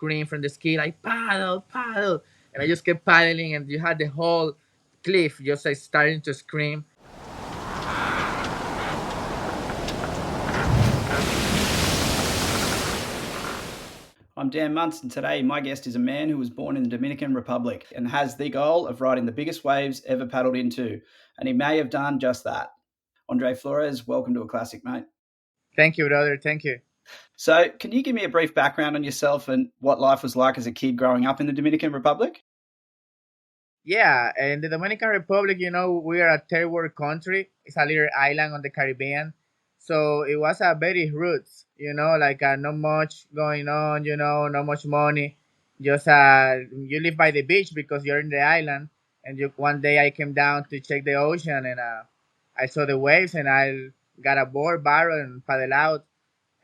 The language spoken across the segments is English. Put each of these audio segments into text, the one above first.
scream from the ski like paddle, paddle, and I just kept paddling, and you had the whole cliff just like starting to scream. I'm Dan Muntz, and today my guest is a man who was born in the Dominican Republic and has the goal of riding the biggest waves ever paddled into, and he may have done just that. Andres Flores, welcome to Aclassic, mate. Thank you, brother. Thank you. So, can you give me a brief background on yourself and what life was like as a kid growing up in the Dominican Republic? Yeah, in the Dominican Republic, we are a third world country. It's a little island on the Caribbean. So it was a very roots, like not much going on, not much money. Just you live by the beach because you're in the island. And one day I came down to check the ocean, and I saw the waves, and I got a board, barrel, and paddle out.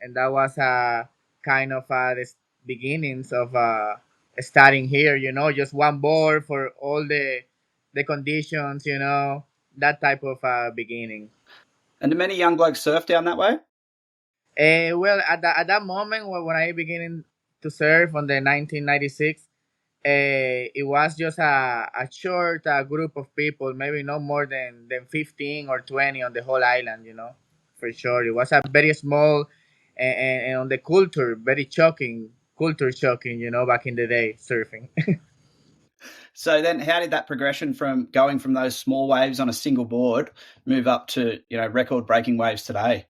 And that was kind of the beginnings of starting here. Just one board for all the conditions. That type of beginning. And do many young blokes surf down that way? Well, at that moment when I beginning to surf on the 1996, it was just a short group of people, maybe no more than 15 or 20 on the whole island. For sure, it was a very small and on the culture, very shocking, culture shocking. Back in the day, surfing. So then how did that progression from going from those small waves on a single board move up to, record-breaking waves today?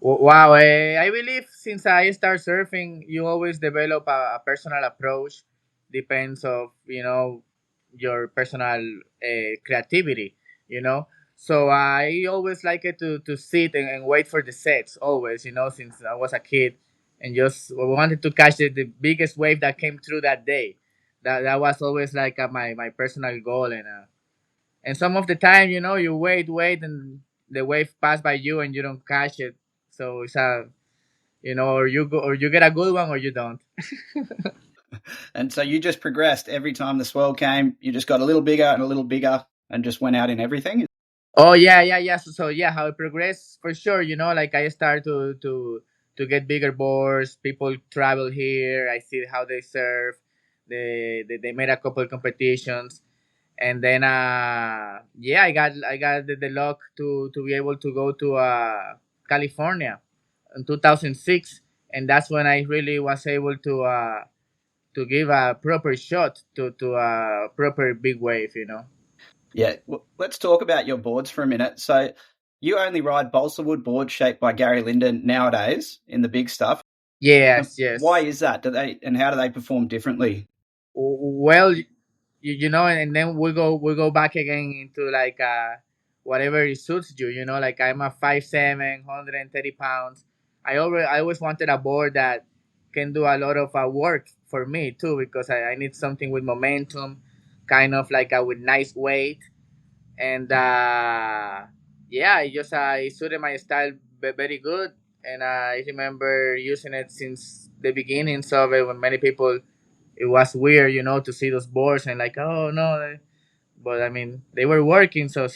Wow, I believe since I start surfing, you always develop a personal approach. Depends of your personal creativity. So I always like it to sit and wait for the sets. Always, since I was a kid, and just wanted to catch the biggest wave that came through that day. That was always like my personal goal, and some of the time, you wait, and the wave pass by you, and you don't catch it. So it's or you go, or you get a good one, or you don't. And so you just progressed every time the swell came. You just got a little bigger and a little bigger and just went out in everything. Oh yeah, yeah, yeah. So yeah, how it progressed for sure. Like I start to get bigger boards. People travel here. I see how they surf. They made a couple competitions, and then yeah, I got the luck to be able to go to California in 2006, and that's when I really was able to give a proper shot to a proper big wave. Yeah. Well, let's talk about your boards for a minute. So you only ride balsa wood boards shaped by Gary Linden nowadays in the big stuff. Yes, yes. Why is that? And how do they perform differently? Well, and then we go back again into like whatever it suits you. Like I'm a 5'7", 130 pounds. I always wanted a board that can do a lot of work for me too, because I need something with momentum, kind of like with nice weight, and yeah, it suited my style very good. And I remember using it since the beginnings of it, when many people, it was weird, to see those boards and like, oh no, but I mean, they were working. So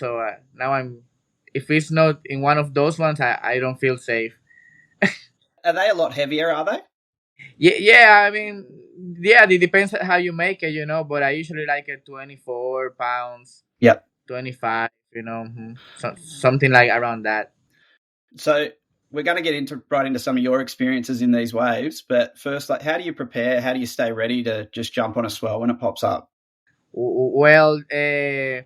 now if it's not in one of those ones, I don't feel safe. Are they a lot heavier, are they? Yeah, yeah. I mean, yeah, it depends how you make it, but I usually like it 24 pounds, Yep. 25, something like around that. So we're going to get right into some of your experiences in these waves. But first, like, how do you prepare? How do you stay ready to just jump on a swell when it pops up? Well, I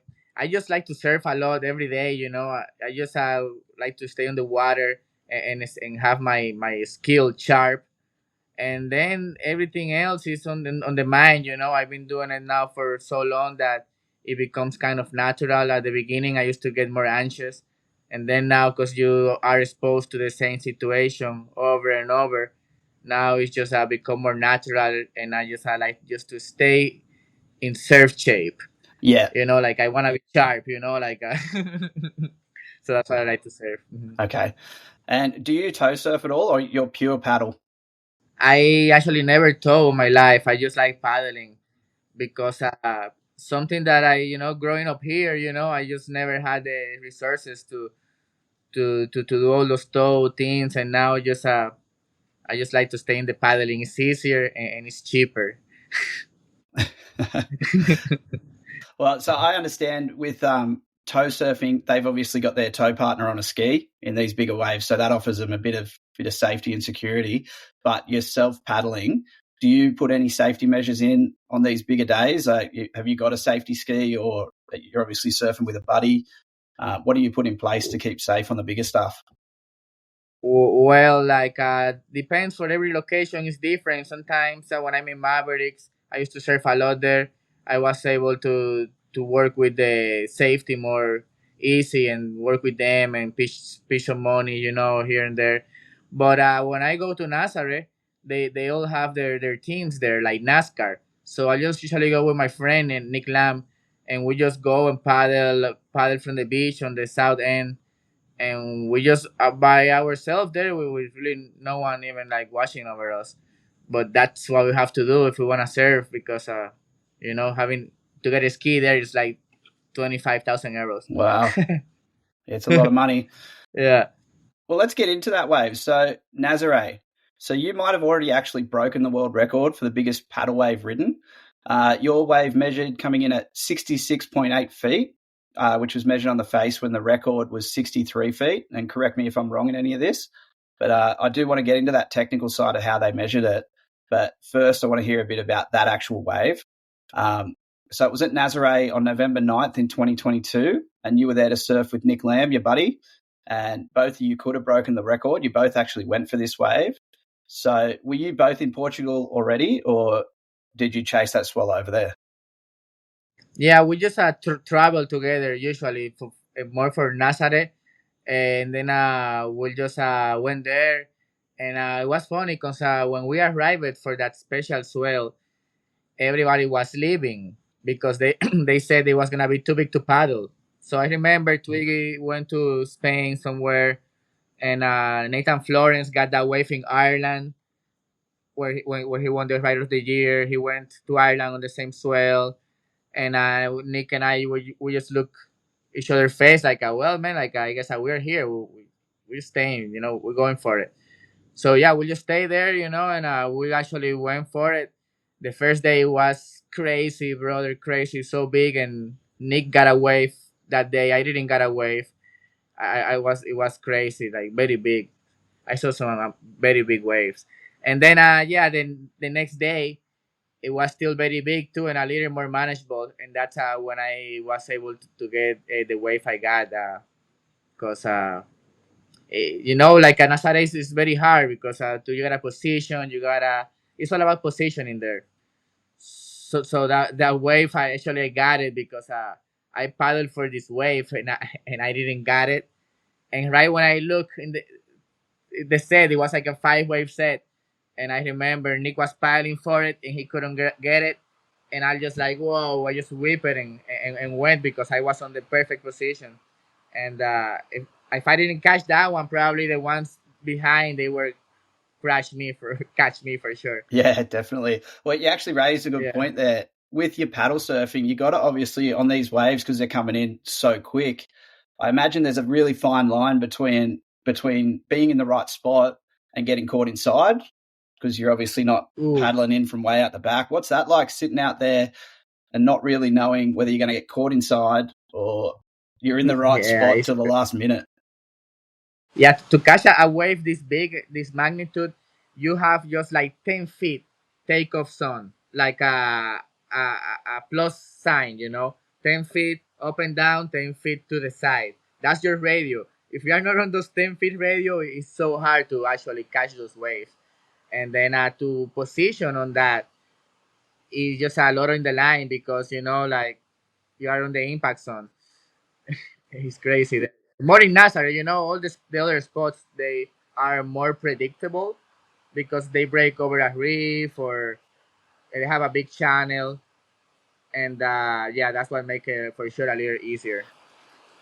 just like to surf a lot every day. I just like to stay on the water, and have my skill sharp, and then everything else is on the mind. I've been doing it now for so long that it becomes kind of natural. At the beginning, I used to get more anxious, and then now, because you are exposed to the same situation over and over, now it's just become more natural, and I like just to stay in surf shape. Yeah. Like I want to be sharp. Like so that's why I like to surf. Okay. And do you toe surf at all, or you're pure paddle? I actually never tow in my life. I just like paddling, because something that growing up here, I just never had the resources to do all those tow things, and now just I just like to stay in the paddling. It's easier and it's cheaper. Well, so I understand with tow surfing, they've obviously got their tow partner on a ski in these bigger waves, so that offers them a bit of safety and security. But yourself paddling, do you put any safety measures in on these bigger days? Have you got a safety ski, or you're obviously surfing with a buddy? What do you put in place to keep safe on the bigger stuff? Well, like depends for every location is different. Sometimes when I'm in Mavericks, I used to surf a lot there. I was able to work with the safety more easy and work with them and pitch some money, here and there. But when I go to Nazare, they all have their teams there, like NASCAR. So I just usually go with my friend and Nick Lamb, and we just go and paddle from the beach on the south end, and we just by ourselves there with really no one even like watching over us. But that's what we have to do if we want to surf, because having to get a ski there is like 25,000 euros. Wow, it's a lot of money. Yeah. Well, let's get into that wave. So, Nazare. So, you might have already actually broken the world record for the biggest paddle wave ridden. Your wave measured coming in at 66.8 feet, which was measured on the face when the record was 63 feet. And correct me if I'm wrong in any of this, but I do want to get into that technical side of how they measured it. But first, I want to hear a bit about that actual wave. So, it was at Nazare on November 9th in 2022, and you were there to surf with Nick Lamb, your buddy, and both of you could have broken the record. You both actually went for this wave. So were you both in Portugal already, or did you chase that swell over there? Yeah, we just travel together usually for more for Nazare, and then we just went there, and it was funny because when we arrived for that special swell, everybody was leaving because they they said it was gonna be too big to paddle. So I remember Twiggy went to Spain somewhere, and Nathan Florence got that wave in Ireland, where he won the Rider of the Year. He went to Ireland on the same swell, and Nick and I we just look each other face like, well, man, like I guess we're here. We're staying, we're going for it. So yeah, we just stay there, and we actually went for it. The first day was crazy, brother, crazy, so big, and Nick got a wave that day. I didn't get a wave. I was it was crazy, like very big. I saw some very big waves, and then yeah, then the next day it was still very big too, and a little more manageable, and that's when I was able to get the wave I got, because like an Nazare is very hard because to you gotta position, you gotta. It's all about positioning there. So that wave I actually got it because I paddled for this wave and I didn't get it. And right when I look in the set, it was like a 5 wave set, and I remember Nick was paddling for it and he couldn't get it, and I just like whoa, I just whip it and went because I was on the perfect position. And if I didn't catch that one, probably the ones behind they were catch me for sure. Yeah, definitely. Well, you actually raised a good Yeah. point there. With your paddle surfing, you got to obviously on these waves because they're coming in so quick. I imagine there's a really fine line between being in the right spot and getting caught inside because you're obviously not Ooh. paddling in from way out the back. What's that like sitting out there and not really knowing whether you're going to get caught inside or you're in the right Yeah. spot till the last minute? Yeah, to catch a wave this big, this magnitude, you have just like 10 feet takeoff zone, like a plus sign, 10 feet up and down, 10 feet to the side. That's your radio. If you are not on those 10 feet radio, it's so hard to actually catch those waves. And then to position on that is just a lot in the line because like you are on the impact zone. It's crazy. More in Nazareth, all the other spots they are more predictable because they break over a reef or they have a big channel, and yeah, that's what make it for sure a little easier.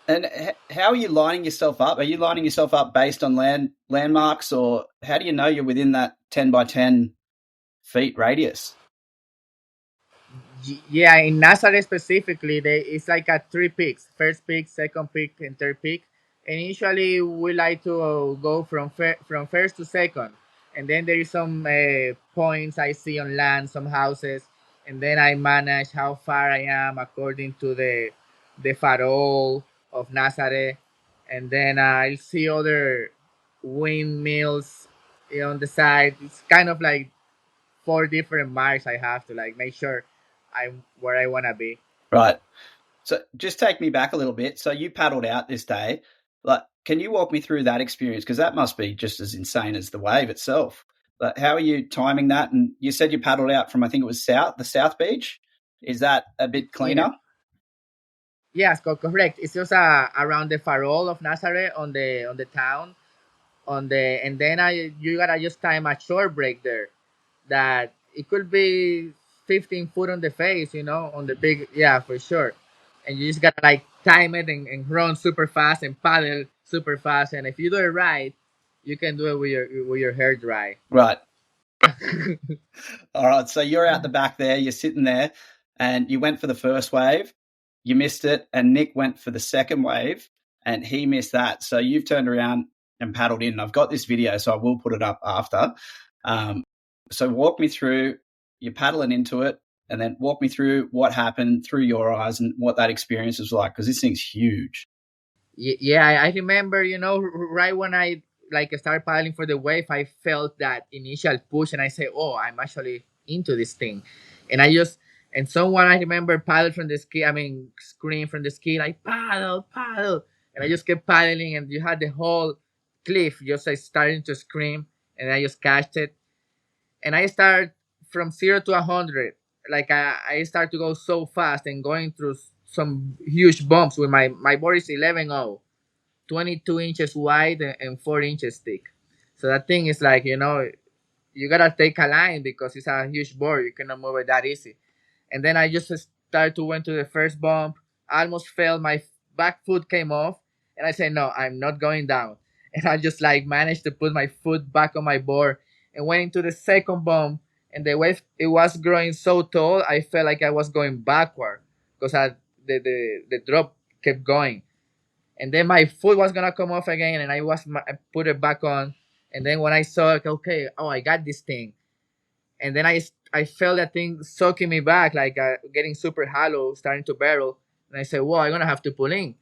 And how are you lining yourself up? Are you lining yourself up based on landmarks, or how do you know you're within that 10 by 10 feet radius? Yeah, in Nazareth specifically, it's like a three peaks: first peak, second peak, and third peak. And usually we like to go from first to second. and then there is some points I see on land, some houses, and then I manage how far I am according to the farol of Nazare, and then I see other windmills on the side. It's kind of like four different marks I have to like make sure I'm where I wanna be. Right. So just take me back a little bit. So you paddled out this day. Like, can you walk me through that experience? Because that must be just as insane as the wave itself. But how are you timing that? And you said you paddled out from, I think it was the South Beach. Is that a bit Yeah. cleaner? Yes, correct. It's just around the farol of Nazareth on the town and then you gotta just time a short break there that it could be 15 foot on the face, on the big, yeah, for sure. And you just gotta like time it and run super fast and paddle super fast. And if you do it right, you can do it with your hair dry. Right. All right. So you're out the back there, you're sitting there, and you went for the first wave, you missed it, and Nick went for the second wave, and he missed that. So you've turned around and paddled in. I've got this video, so I will put it up after. So walk me through, you're paddling into it, and then walk me through what happened through your eyes and what that experience was like, because this thing's huge. Yeah, I remember, right when I like started paddling for the wave, I felt that initial push, and I say, "Oh, I'm actually into this thing," and I just and someone I remember paddled from the ski. I mean, scream from the ski like paddle, paddle, and I just kept paddling, and you had the whole cliff just like starting to scream, and I just catched it, and I start from 0 to 100. Like I start to go so fast and going through some huge bumps with my board is 11.0. 22 inches wide and 4 inches thick. So that thing is like, you gotta take a line because it's a huge board. You cannot move it that easy. And then I just started to went to the first bump. I almost fell. My back foot came off, and I said, "No, I'm not going down." And I just like managed to put my foot back on my board and went into the second bump. And the wave it was growing so tall, I felt like I was going backward because the drop kept going, and then my foot was gonna come off again, and I put it back on, and then when I saw it, okay, oh, I got this thing, and then I felt that thing sucking me back, like getting super hollow, starting to barrel, and I said, well, I'm gonna have to pull in,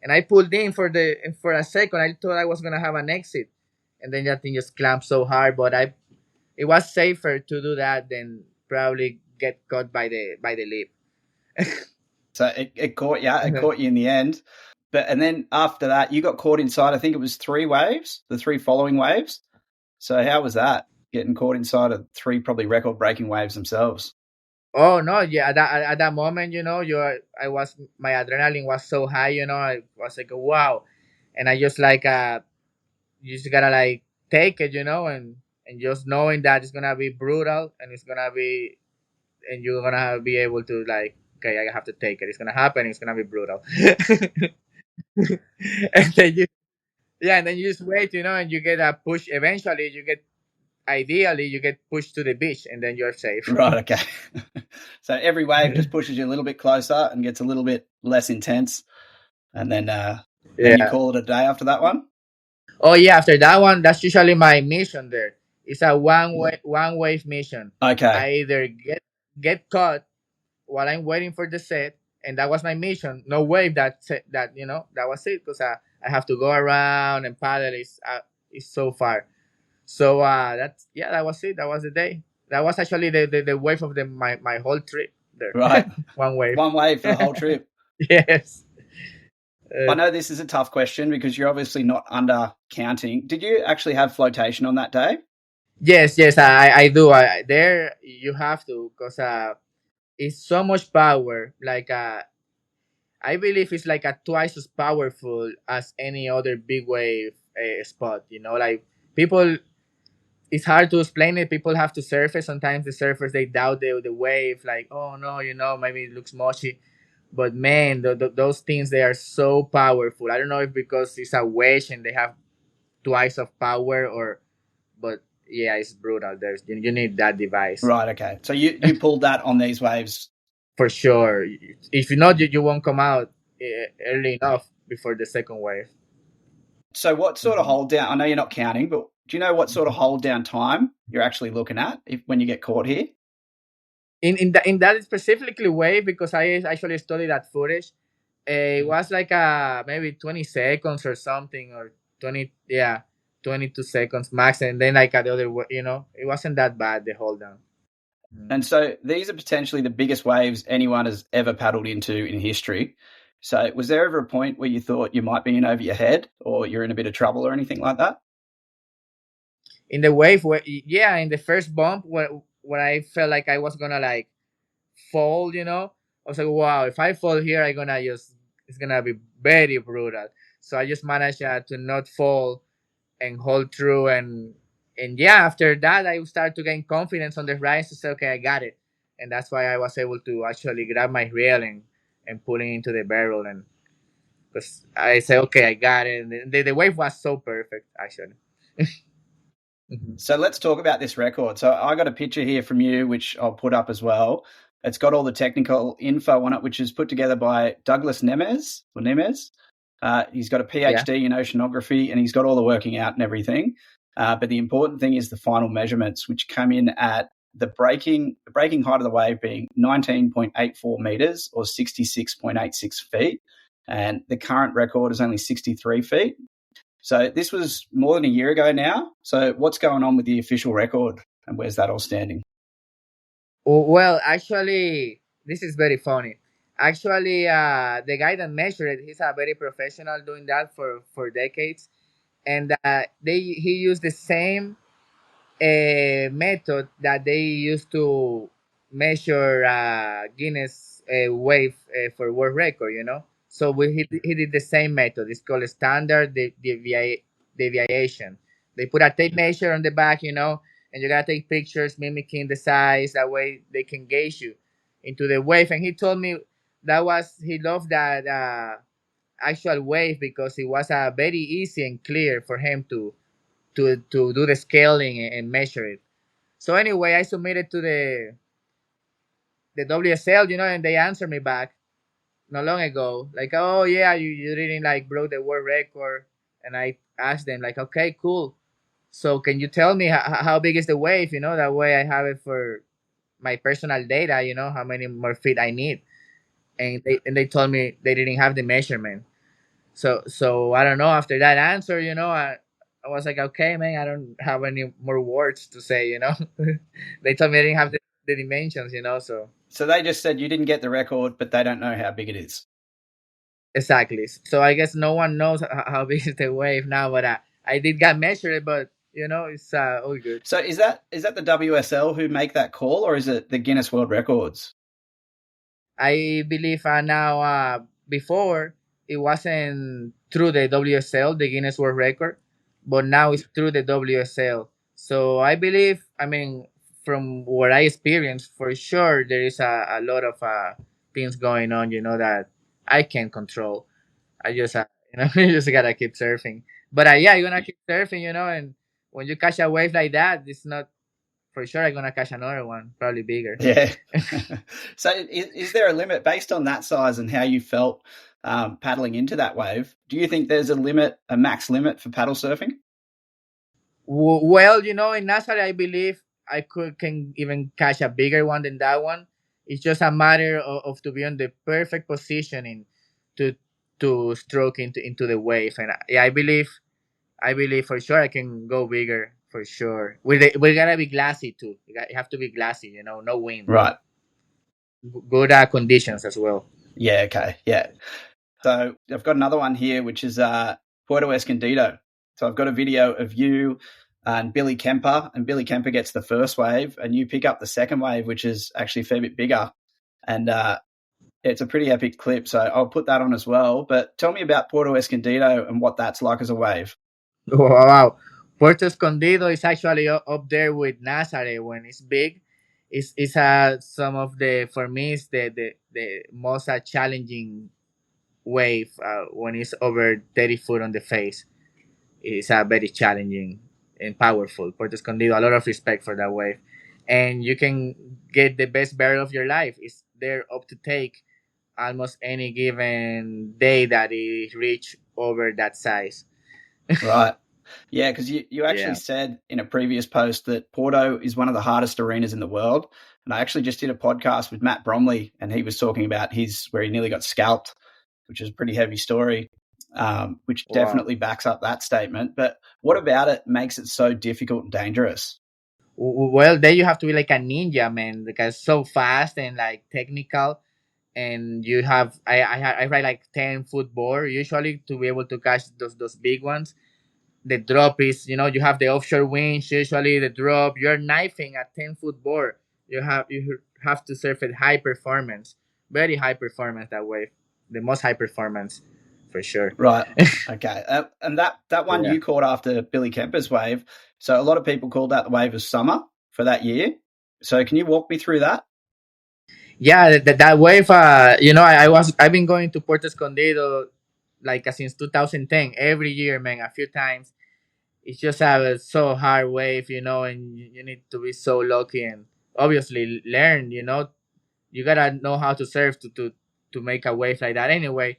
and I pulled in for a second. I thought I was gonna have an exit, and then that thing just clamped so hard, but it was safer to do that than probably get caught by the lip. So it caught you. It caught you in the end. And then after that, you got caught inside. I think it was three waves, the three following waves. So how was that? Getting caught inside of three probably record-breaking waves themselves. Oh no, yeah. At that moment, my adrenaline was so high. I was like, wow, and I just like you just gotta like take it, and just knowing that it's gonna be brutal and and you're gonna be able to like, okay, I have to take it. It's gonna happen. It's gonna be brutal, and then and then you just wait, and you get a push. Eventually, ideally you get pushed to the beach, and then you're safe. Right, okay. So every wave just pushes you a little bit closer and gets a little bit less intense. And then you Yeah. call it a day after that one? Oh yeah, after that one, that's usually my mission there. It's a one wave mission. Okay. I either get caught while I'm waiting for the set, and that was my mission. No wave that was it because I have to go around and paddle. It's so far. So that was it. That was the day. That was actually the wave of my whole trip there. Right. One wave. One wave for the whole trip. Yes. I know this is a tough question because you're obviously not under counting. Did you actually have flotation on that day? Yes, I do. There you have to because it's so much power. Like I believe it's like a twice as powerful as any other big wave spot. Like people, it's hard to explain it. People have to surf it. Sometimes the surfers they doubt the wave. Like, oh no, maybe it looks mushy. But man, those things they are so powerful. I don't know if because it's a wedge and they have twice of power, but yeah, it's brutal. You need that device Right, okay. So you pulled that on these waves. for sure. If you not, you won't come out early enough before the second wave. So what sort of hold down? I know you're not counting, but Do you know what sort of hold down time you're actually looking at when you get caught here? In that specifically way, because I actually studied that footage, it was like maybe 20 seconds or something, or 20, yeah, 22 seconds max, and then like the other it wasn't that bad, the hold down. And so these are potentially the biggest waves anyone has ever paddled into in history. So was there ever a point where you thought you might be in over your head or you're in a bit of trouble or anything like that? In the wave, yeah, in the first bump, where I felt like I was gonna like fall, I was like, wow, if I fall here, it's gonna be very brutal. So I just managed to not fall and hold through, and yeah, after that I started to gain confidence on the rise to say, okay, I got it. And that's why I was able to actually grab my reel and put it into the barrel, and because I said, okay, I got it. And the wave was so perfect, actually. Mhm. So let's talk about this record. So I got a picture here from you, which I'll put up as well. It's got all the technical info on it, which is put together by Douglas Nemes. He's got a Yeah. PhD in oceanography, and he's got all the working out and everything. But the important thing is the final measurements, which come in at the breaking height of the wave being 19.84 meters or 66.86 feet. And the current record is only 63 feet. So this was more than a year ago now. So what's going on with the official record and where's that all standing? Well, actually, this is very funny. Actually, the guy that measured it, he's a very professional doing that for decades, and he used the same method that they used to measure Guinness wave for world record. So he did the same method. It's called standard deviation. They put a tape measure on the back, and you gotta take pictures mimicking the size. That way they can gauge you into the wave. And he told me he loved that actual wave because it was very easy and clear for him to do the scaling and measure it. So anyway, I submitted to the WSL, and they answered me back not long ago, like, oh yeah, you didn't like broke the world record, and I asked them like, okay, cool. So can you tell me how big is the wave? That way I have it for my personal data. How many more feet I need, and they told me they didn't have the measurement. So I don't know. After that answer, I was like, okay, man, I don't have any more words to say. They told me I didn't have the dimensions. So they just said you didn't get the record, but they don't know how big it is. Exactly. So I guess no one knows how big is the wave now, but I did get measured, but it's all good. So is that the WSL who make that call, or is it the Guinness World Records? I believe now before it wasn't through the WSL, the Guinness World Record, but now it's through the WSL. So I believe, I mean, from what I experienced, for sure there is a lot of things going on, that I can't control. I just, you just gotta keep surfing. But yeah, you're gonna keep surfing, and when you catch a wave like that, it's not for sure. I'm gonna catch another one, probably bigger. Yeah. So is there a limit based on that size and how you felt paddling into that wave? Do you think there's a max limit for paddle surfing? Well, in Nazare, I believe I can even catch a bigger one than that one. It's just a matter of to be on the perfect positioning to stroke into the wave, and yeah, I believe for sure I can go bigger for sure. We gotta be glassy too. You have to be glassy, no wind, Right. good conditions as well. Yeah. Okay. Yeah. So I've got another one here, which is Puerto Escondido. So I've got a video of you and Billy Kemper, and Billy Kemper gets the first wave, and you pick up the second wave, which is actually a fair bit bigger. And it's a pretty epic clip, so I'll put that on as well. But tell me about Puerto Escondido and what that's like as a wave. Wow. Puerto Escondido is actually up there with Nazare when it's big. It's some of for me, it's the most challenging wave when it's over 30 foot on the face. It's very challenging and powerful. Puerto Escondido, a lot of respect for that wave. And you can get the best barrel of your life. It's there up to take almost any given day that it reach over that size. Right. Yeah, because you actually Yeah. said in a previous post that Porto is one of the hardest arenas in the world. And I actually just did a podcast with Matt Bromley, and he was talking about his where he nearly got scalped, which is a pretty heavy story, which Wow. definitely backs up that statement. But what about it makes it so difficult and dangerous? Well, there you have to be like a ninja, man, because so fast and like technical. And you have I ride like 10-foot board usually to be able to catch those big ones. The drop is, you have the offshore winch usually. The drop, you're knifing a 10-foot board. You have to surf at high performance, very high performance that wave, the most high performance for sure. Right. Okay. And that one Yeah. you caught after Billy Kemper's wave. So a lot of people called that the wave of summer for that year. So can you walk me through that? Yeah, that wave. I've been going to Puerto Escondido like since 2010 every year, man, a few times. It's just a so hard wave, and you need to be so lucky and obviously learn. You gotta know how to surf to make a wave like that. Anyway,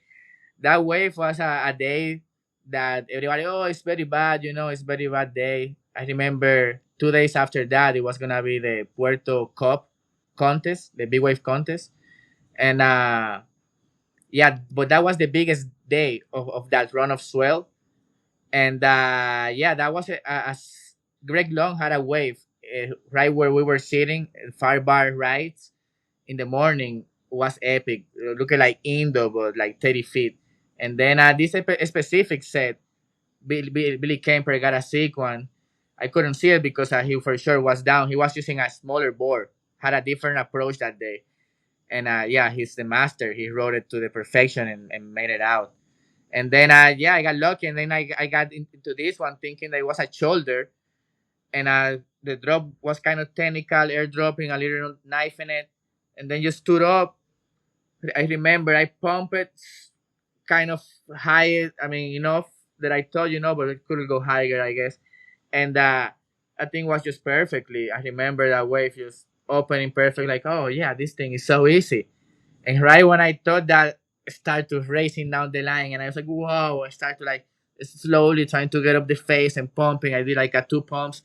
that wave was a day that everybody, oh, it's very bad. It's very bad day. I remember 2 days after that it was gonna be the Puerto Cup contest, the big wave contest, and yeah, but that was the biggest day of that run of swell. And yeah, that was Greg Long had a wave right where we were sitting, far bar rides in the morning was epic, looking like Indo, but like 30 feet. And then this specific set, Billy Kemper got a sick one. I couldn't see it because he for sure was down. He was using a smaller board, had a different approach that day. And yeah, he's the master. He rode it to the perfection and made it out. And then yeah, I got lucky, and then I got into this one thinking that it was a shoulder, and the drop was kind of technical, airdropping a little knife in it, and then you stood up. I remember I pumped it kind of high. I mean, enough that I thought, but it couldn't go higher, I guess. And I think it was just perfectly. I remember that wave just opening perfect, like, oh yeah, this thing is so easy. And right when I thought that, I started to racing down the line, and I was like, whoa! I started to like slowly trying to get up the face and pumping. I did like a 2 pumps,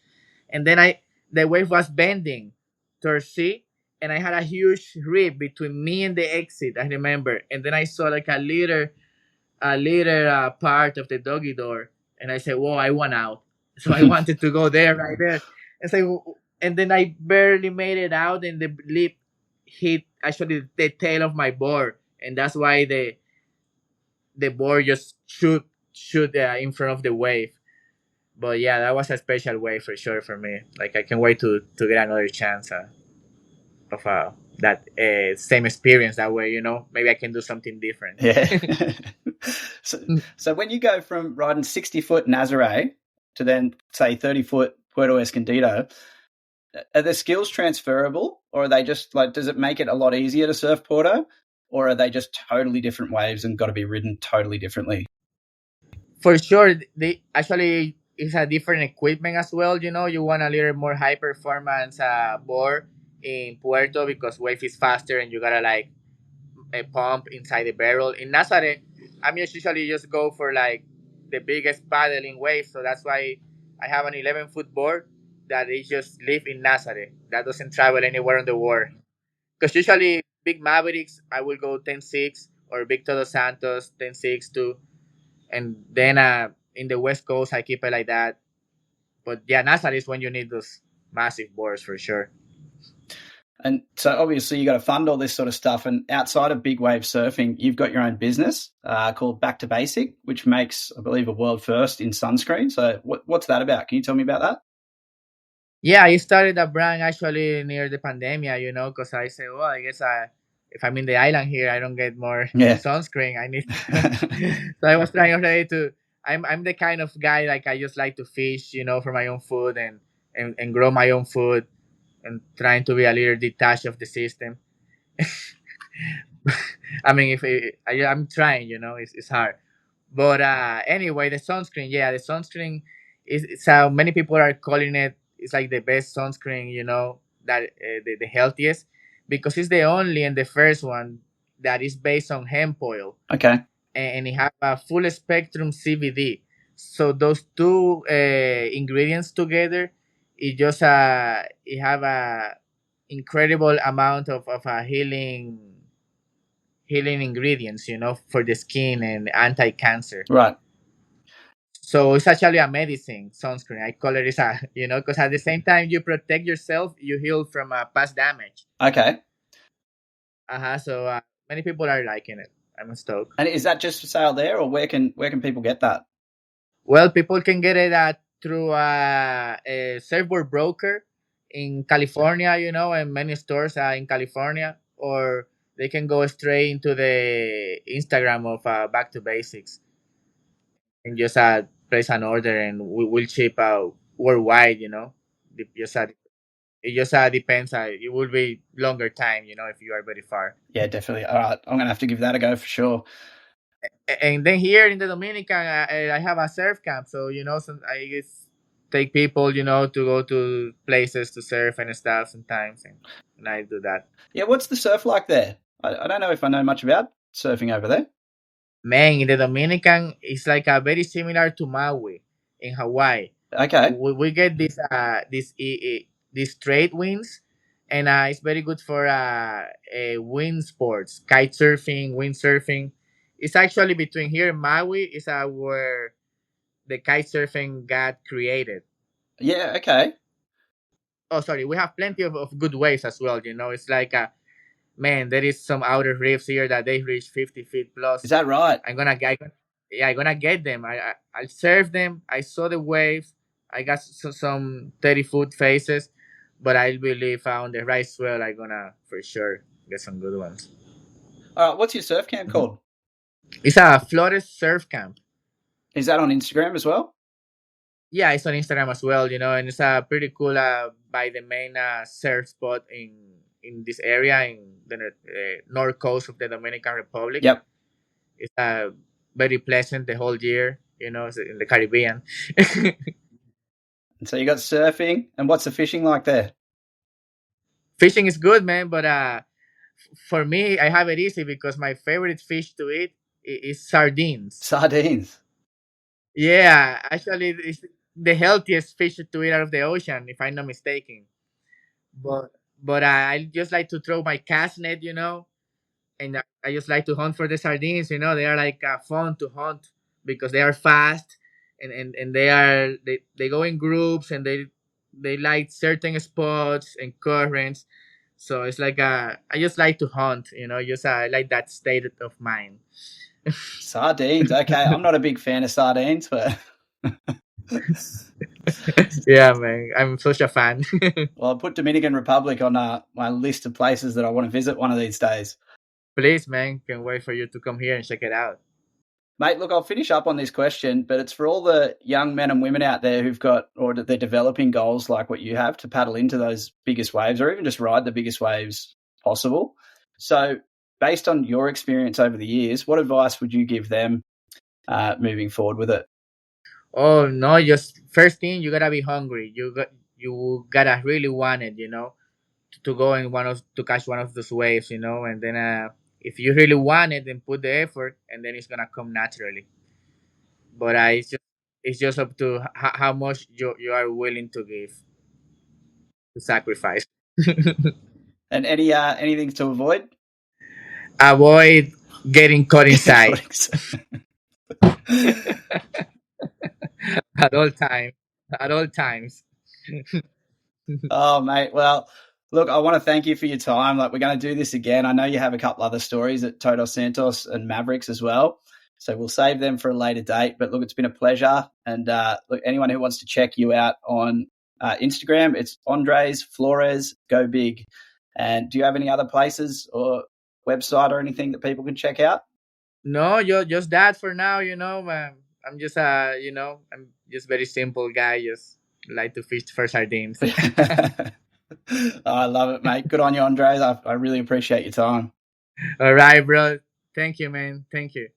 and then the wave was bending towards sea, and I had a huge rip between me and the exit. I remember, and then I saw like a little part of the doggy door, and I said, whoa! I want out, so I wanted to go there right there, and so and then I barely made it out, and the lip hit actually the tail of my board, and that's why the board just shoot in front of the wave. But yeah, that was a special wave for sure for me. Like I can't wait to get another chance of that same experience that way. Maybe I can do something different. Yeah. So when you go from riding 60-foot Nazare to then say 30-foot Puerto Escondido, are the skills transferable, or are they just like, does it make it a lot easier to surf Porto, or are they just totally different waves and got to be ridden totally differently? For sure, they actually it's a different equipment as well. You want a little more high performance board in Puerto because wave is faster and you gotta like a pump inside the barrel. In Nazare, I'm usually just go for like the biggest paddling wave, so that's why I have an 11-foot board that is just live in Nazare. That doesn't travel anywhere in the world. Because usually big Mavericks, I will go 10-6 or big Todos Santos 10-6 too, and then in the West Coast I keep it like that. But yeah, Nazare is when you need those massive boards for sure. And so obviously you got to fund all this sort of stuff. And outside of big wave surfing, you've got your own business called Back to Basic, which makes, I believe, a world first in sunscreen. So what's that about? Can you tell me about that? Yeah, I started a brand actually near the pandemic, because I said, well, I guess if I'm in the island here, I don't get more Yeah. sunscreen. I need. So I was trying already to. I'm the kind of guy like I just like to fish, for my own food and grow my own food and trying to be a little detached of the system. I mean, if I'm trying, it's hard. But anyway, the sunscreen, yeah, the sunscreen is how many people are calling it. It's like the best sunscreen, that the healthiest because it's the only and the first one that is based on hemp oil, Okay. and it have a full spectrum CBD. So those two ingredients together, it have a incredible amount of healing ingredients, for the skin and anti-cancer. Right. So it's actually a medicine sunscreen. I call it because at the same time you protect yourself, you heal from past damage. Okay. So many people are liking it. I'm stoked. And is that just for sale there, or where can people get that? Well, people can get it through a surfboard broker in California, and many stores in California, or they can go straight into the Instagram of Back to Basics and just place an order, and we'll ship out worldwide. Just it just depends. It will be longer time, if you are very far. Yeah, definitely. All right, I'm gonna have to give that a go for sure. And then here in the Dominican, I have a surf camp, so I just take people, to go to places to surf and stuff sometimes, and I do that. Yeah, what's the surf like there? I don't know if I know much about surfing over there. Man, in the Dominican, it's like very similar to Maui in Hawaii. Okay. We get these trade winds, and it's very good for wind sports, kite surfing, windsurfing. It's actually between here and Maui is where the kite surfing got created. Yeah. Okay. Oh, sorry, we have plenty of good waves as well. It's like man, there is some outer reefs here that they reach 50 feet plus. Is that right? I'm gonna get them. I'll surf them. I saw the waves. I got some 30-foot faces, but I believe on the right swell, I'm gonna for sure get some good ones. All right. What's your surf camp called? It's a Flores surf camp. Is that on Instagram as well? Yeah, it's on Instagram as well, and it's a pretty cool by the main surf spot in this area in the north coast of the Dominican Republic. Yep. It's very pleasant the whole year, it's in the Caribbean. And so you got surfing, and what's the fishing like there? Fishing is good, man, but for me, I have it easy because my favorite fish to eat is sardines. Sardines. Yeah, actually, it's the healthiest fish to eat out of the ocean, if I'm not mistaken. But I just like to throw my cast net, and I just like to hunt for the sardines. They are like fun to hunt because they are fast, and they go in groups, and they like certain spots and currents. So it's like I just like to hunt. Just I like that state of mind. Sardines. Okay, I'm not a big fan of sardines, but Yeah, man, I'm such a fan. well, I'll put Dominican Republic on my list of places that I want to visit one of these days. Please, man, can wait for you to come here and check it out. Mate, look, I'll finish up on this question, but it's for all the young men and women out there who've got, or they're developing goals like what you have to paddle into those biggest waves or even just ride the biggest waves possible. So based on your experience over the years, what advice would you give them moving forward with it? Oh no, just first thing you gotta be hungry. You gotta really want it, to go in to catch one of those waves, and then if you really want it, then put the effort, and then it's gonna come naturally. But it's just up to how much you are willing to give, to sacrifice. And anything to avoid? Avoid getting caught inside at all time. At all times. Oh, mate. Well, look, I want to thank you for your time. Like, we're going to do this again. I know you have a couple other stories at Todos Santos and Mavericks as well. So we'll save them for a later date. But look, it's been a pleasure. And look, anyone who wants to check you out on Instagram, it's Andres Flores, go big. And do you have any other places or website or anything that people can check out? No, just that for now. I'm just I'm just very simple guy. Just like to fish for sardines. I love it, mate. Good on you, Andres. I really appreciate your time. All right, bro. Thank you, man. Thank you.